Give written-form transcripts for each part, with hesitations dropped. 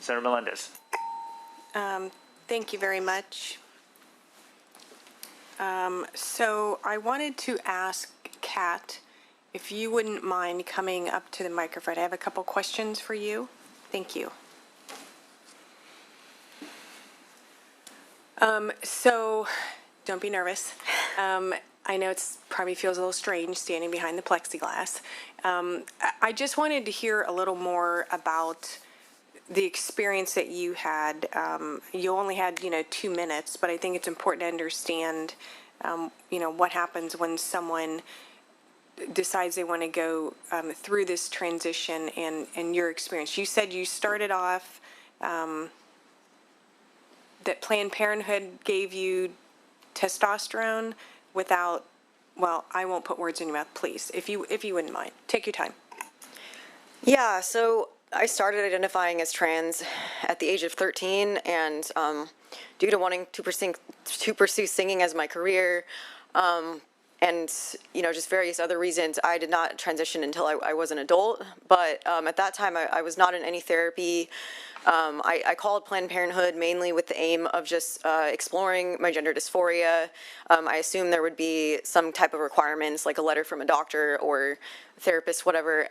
Senator Melendez. Thank you very much. So I wanted to ask Kat if you wouldn't mind coming up to the microphone. I have a couple questions for you. Thank you. So don't be nervous. I know it's probably feels a little strange standing behind the plexiglass. I just wanted to hear a little more about the experience that you had. You only had, 2 minutes, but I think it's important to understand, what happens when someone decides they want to go through this transition and your experience. You said you started off that Planned Parenthood gave you testosterone without, well, I won't put words in your mouth, please, if you wouldn't mind. Take your time. Yeah, so I started identifying as trans at the age of 13, and due to wanting to pursue singing as my career, and just various other reasons, I did not transition until I was an adult. But at that time, I was not in any therapy. I called Planned Parenthood mainly with the aim of just exploring my gender dysphoria. I assumed there would be some type of requirements, like a letter from a doctor or therapist, whatever.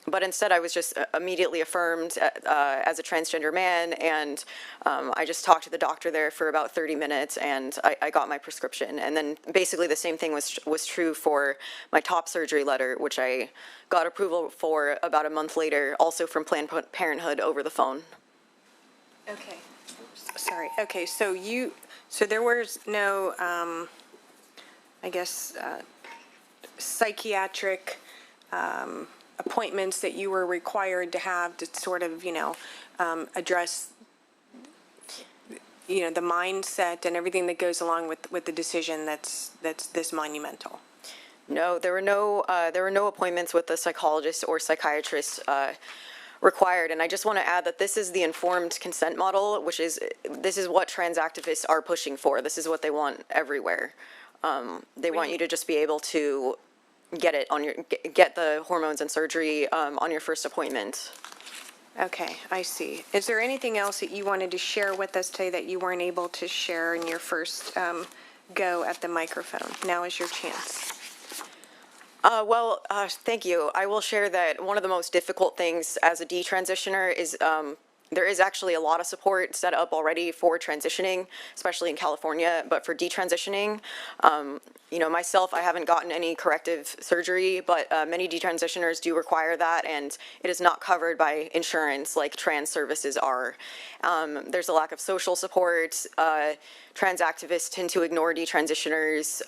But instead, I was just immediately affirmed as a transgender man, and I just talked to the doctor there for about 30 minutes, and I got my prescription. And then basically the same thing was true for my top surgery letter, which I got approval for about a month later, also from Planned Parenthood over the phone. Okay. Sorry. Okay, so there was no, psychiatric appointments that you were required to have to sort of, address, the mindset and everything that goes along with the decision that's this monumental. No, there were no appointments with a psychologist or psychiatrist required. And I just want to add that this is the informed consent model, this is what trans activists are pushing for. This is what they want everywhere. They want you to just be able to get the hormones and surgery on your first appointment. Okay, I see. Is there anything else that you wanted to share with us today that you weren't able to share in your first go at the microphone? Now is your chance. Thank you. I will share that one of the most difficult things as a detransitioner is there is actually a lot of support set up already for transitioning, especially in California, but for detransitioning, myself, I haven't gotten any corrective surgery, but many detransitioners do require that, and it is not covered by insurance like trans services are. There's a lack of social support. Trans activists tend to ignore detransitioners.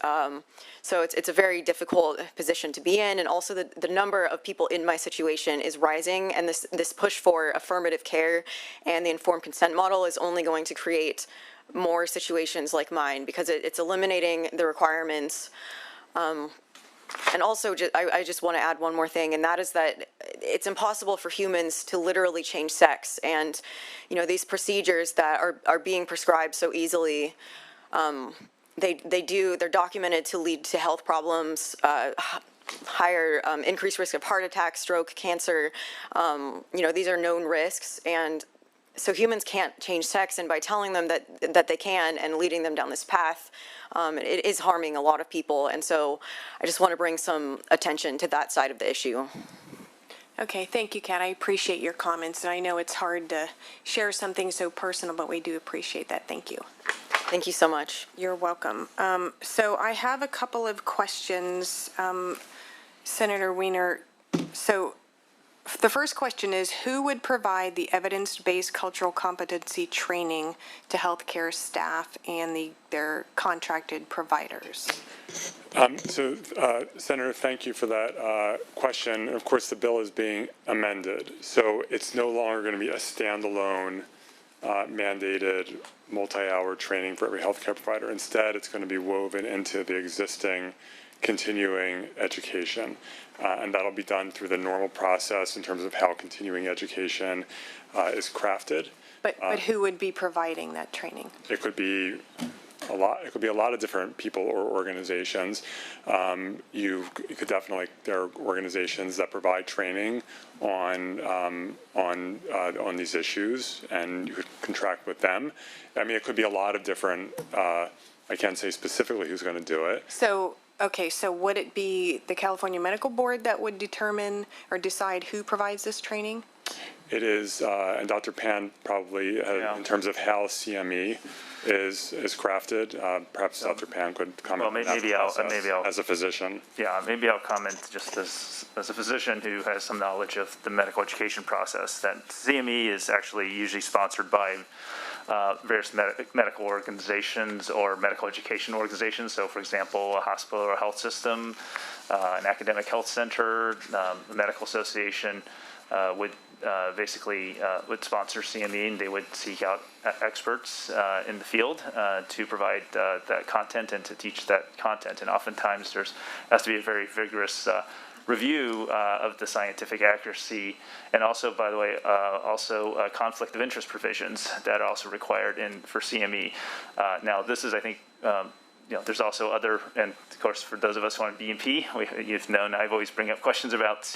So it's a very difficult position to be in, and also the number of people in my situation is rising, and this push for affirmative care and the informed consent model is only going to create more situations like mine, because it's eliminating the requirements. And also, I just want to add one more thing, and that is that it's impossible for humans to literally change sex. And, these procedures that are being prescribed so easily, they're documented to lead to health problems, higher increased risk of heart attack, stroke, cancer. These are known risks, and so humans can't change sex, and by telling them that they can and leading them down this path, it is harming a lot of people. And so I just want to bring some attention to that side of the issue. Okay, thank you, Kat. I appreciate your comments, and I know it's hard to share something so personal, but we do appreciate that. Thank you. Thank you so much. You're welcome. So I have a couple of questions, Senator Wiener. So the first question is, who would provide the evidence-based cultural competency training to healthcare staff and their contracted providers? Senator, thank you for that question. Of course, the bill is being amended, so it's no longer going to be a standalone mandated multi-hour training for every healthcare provider. Instead, it's going to be woven into the existing continuing education, and that'll be done through the normal process in terms of how continuing education is crafted. But who would be providing that training? It could be it could be a lot of different people or organizations. You could definitely, there are organizations that provide training on these issues, and you could contract with them. I mean, it could be a lot of different, I can't say specifically who's going to do it. So, okay, so would it be the California Medical Board that would determine or decide who provides this training? It is, and Dr. Pan probably, in terms of how CME is crafted, perhaps Dr. Pan could comment. Well, on maybe I'll, as a physician. Yeah, maybe I'll comment just as a physician who has some knowledge of the medical education process, that CME is actually usually sponsored by various medical organizations or medical education organizations. So, for example, a hospital or a health system, an academic health center, a medical association would basically would sponsor CME, and they would seek out experts in the field to provide that content and to teach that content. And oftentimes there has to be a very vigorous review of the scientific accuracy, and also, by the way, conflict of interest provisions that are also required for CME. Now, this is, I think, there's also other, and of course, for those of us who are on BMP, you've known I've always bring up questions about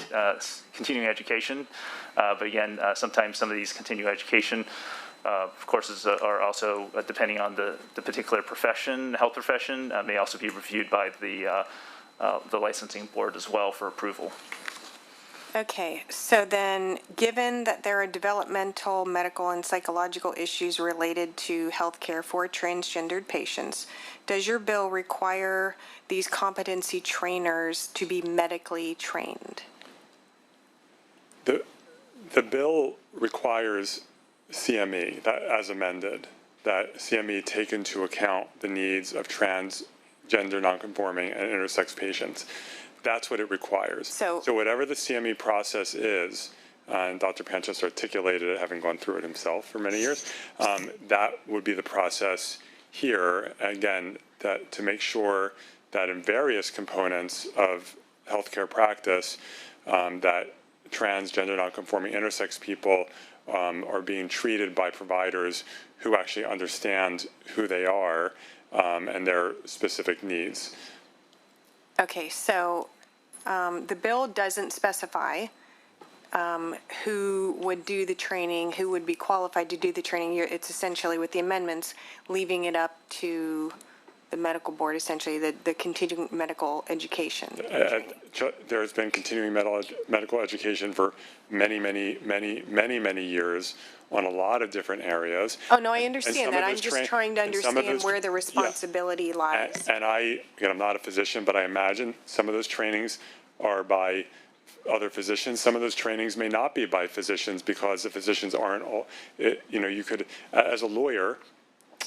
continuing education. But again, sometimes some of these continuing education courses are also, depending on the particular profession, health profession, may also be reviewed by the licensing board as well for approval. Okay, so then, given that there are developmental, medical, and psychological issues related to healthcare for transgendered patients, does your bill require these competency trainers to be medically trained? The bill requires CME, that, as amended, that CME take into account the needs of transgender, nonconforming, and intersex patients. That's what it requires. So whatever the CME process is, and Dr. Pan just articulated it, having gone through it himself for many years, that would be the process here, again, that to make sure that in various components of healthcare practice, that transgender, nonconforming, intersex people are being treated by providers who actually understand who they are and their specific needs. Okay, so the bill doesn't specify who would do the training, who would be qualified to do the training. It's essentially, with the amendments, leaving it up to the medical board, essentially, the continuing medical education. There's been continuing medical education for many years on a lot of different areas. Oh, no, I understand that. I'm just trying to understand where the responsibility lies. And again, I'm not a physician, but I imagine some of those trainings are by other physicians. Some of those trainings may not be by physicians because the physicians aren't all, you could, as a lawyer,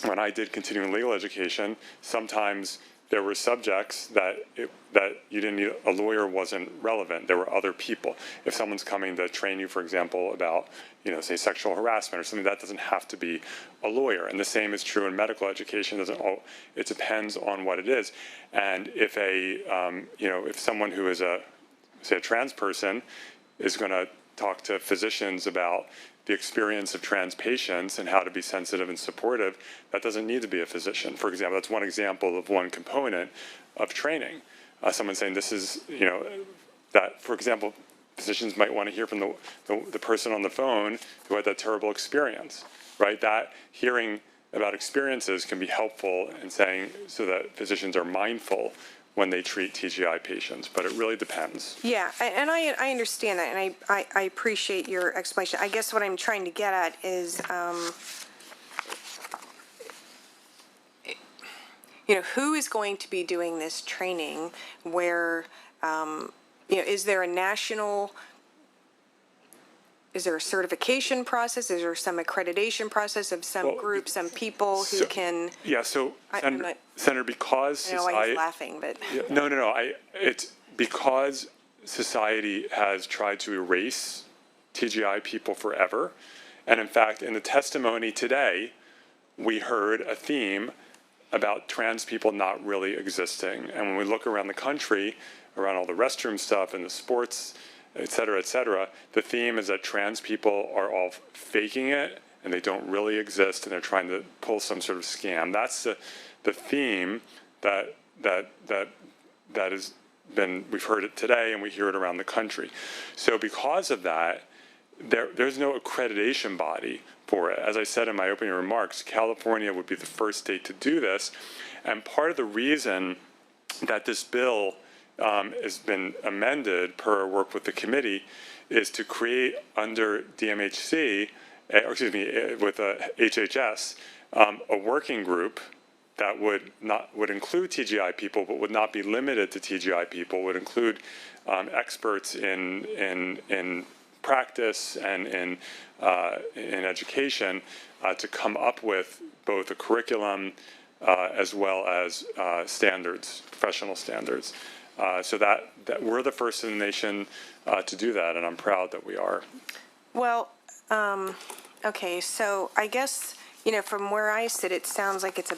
when I did continuing legal education, sometimes there were subjects that you didn't need, a lawyer wasn't relevant. There were other people. If someone's coming to train you, for example, about, say sexual harassment or something, that doesn't have to be a lawyer. And the same is true in medical education. It depends on what it is. And if if someone who is say a trans person is going to talk to physicians about the experience of trans patients and how to be sensitive and supportive, that doesn't need to be a physician. For example, that's one example of one component of training. Someone saying this is, that, for example, physicians might want to hear from the person on the phone who had that terrible experience, right? That hearing about experiences can be helpful in saying, so that physicians are mindful when they treat TGI patients, but it really depends. Yeah, and I understand that, and I appreciate your explanation. I guess what I'm trying to get at is, who is going to be doing this training? Where, is there a national? Is there a certification process? Is there some accreditation process of some group, some people who can? Yeah, so Senator, because I know why he's laughing, but no. It's because society has tried to erase TGI people forever, and in fact, in the testimony today, we heard a theme about trans people not really existing. And when we look around the country, around all the restroom stuff and the sports, et cetera, the theme is that trans people are all faking it and they don't really exist, and they're trying to pull some sort of scam. That's the theme that has been, we've heard it today, and we hear it around the country. So because of that, there's no accreditation body for it. As I said in my opening remarks, California would be the first state to do this, and part of the reason that this bill has been amended per work with the committee is to create under DMHC, or excuse me, with HHS, a working group that would include TGI people, but would not be limited to TGI people, would include experts in practice and in education to come up with both a curriculum as well as standards, professional standards. So that we're the first in the nation to do that, and I'm proud that we are. Well, okay, so I guess, from where I sit, it sounds like it's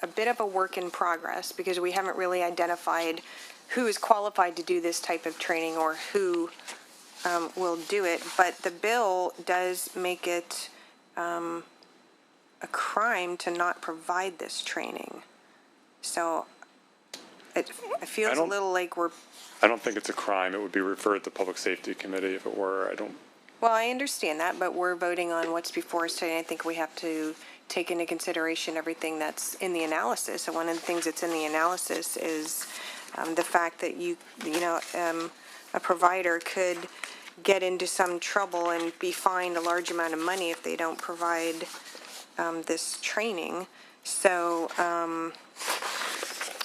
a bit of a work in progress, because we haven't really identified who is qualified to do this type of training or who will do it. But the bill does make it a crime to not provide this training. So it feels a little like I don't think it's a crime. It would be referred to Public Safety Committee if it were. Well, I understand that, but we're voting on what's before us today. I think we have to take into consideration everything that's in the analysis. And one of the things that's in the analysis is the fact that a provider could get into some trouble and be fined a large amount of money if they don't provide this training. So,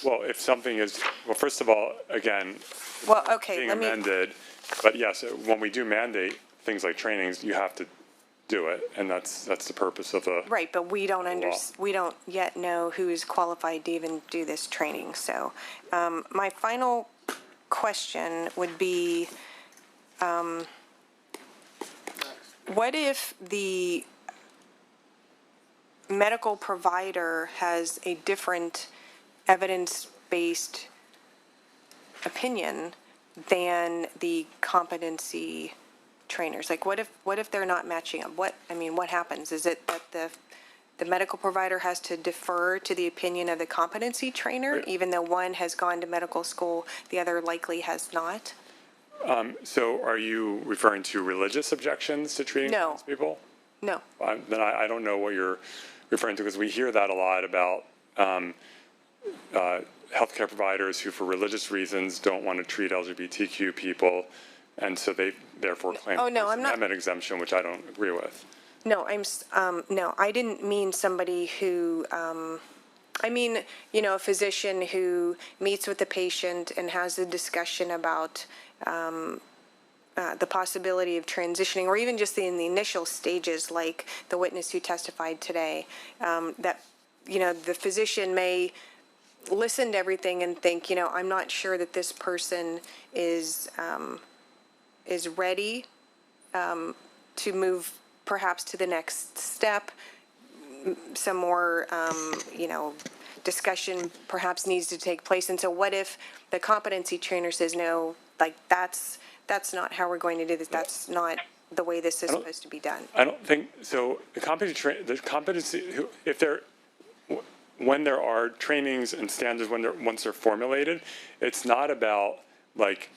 well, if something is, well, first of all, again, well, okay, being amended, but yes, when we do mandate things like trainings, you have to do it, and that's the purpose of the right, but we don't law. we don't yet know who is qualified to even do this training. So, my final question would be, what if the medical provider has a different evidence-based opinion than the competency trainers? Like, what if they're not matching up? What happens? Is it that the medical provider has to defer to the opinion of the competency trainer, even though one has gone to medical school, the other likely has not? So are you referring to religious objections to treating trans people? No. Then I don't know what you're referring to, because we hear that a lot about healthcare providers who, for religious reasons, don't want to treat LGBTQ people, and so they therefore claim I'm not. amendment exemption, which I don't agree with. No, no, I didn't mean somebody who, I mean, a physician who meets with the patient and has a discussion about the possibility of transitioning, or even just in the initial stages, like the witness who testified today, that, the physician may listen to everything and think, I'm not sure that this person is ready to move perhaps to the next step. Some more, discussion perhaps needs to take place. And so what if the competency trainer says, no, like that's not how we're going to do this. That's not the way this is supposed to be done. I don't think so. When there are trainings and standards, once they're formulated, it's not about like,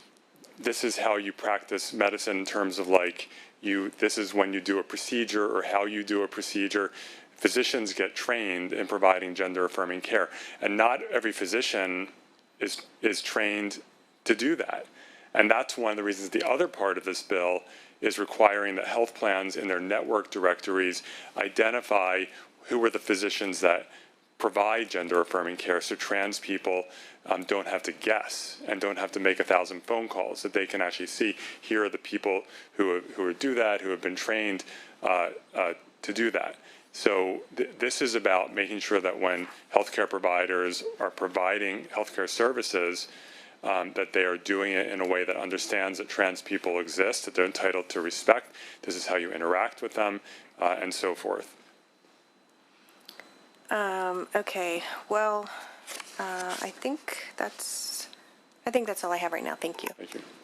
this is how you practice medicine in terms of like, this is when you do a procedure or how you do a procedure. Physicians get trained in providing gender-affirming care, and not every physician is trained to do that. And that's one of the reasons the other part of this bill is requiring that health plans in their network directories identify who are the physicians that provide gender-affirming care, so trans people don't have to guess and don't have to make 1,000 phone calls, that they can actually see, here are the people who do that, who have been trained to do that. So this is about making sure that when healthcare providers are providing healthcare services, that they are doing it in a way that understands that trans people exist, that they're entitled to respect, this is how you interact with them, and so forth. Okay, well, I think that's all I have right now. Thank you. Thank you.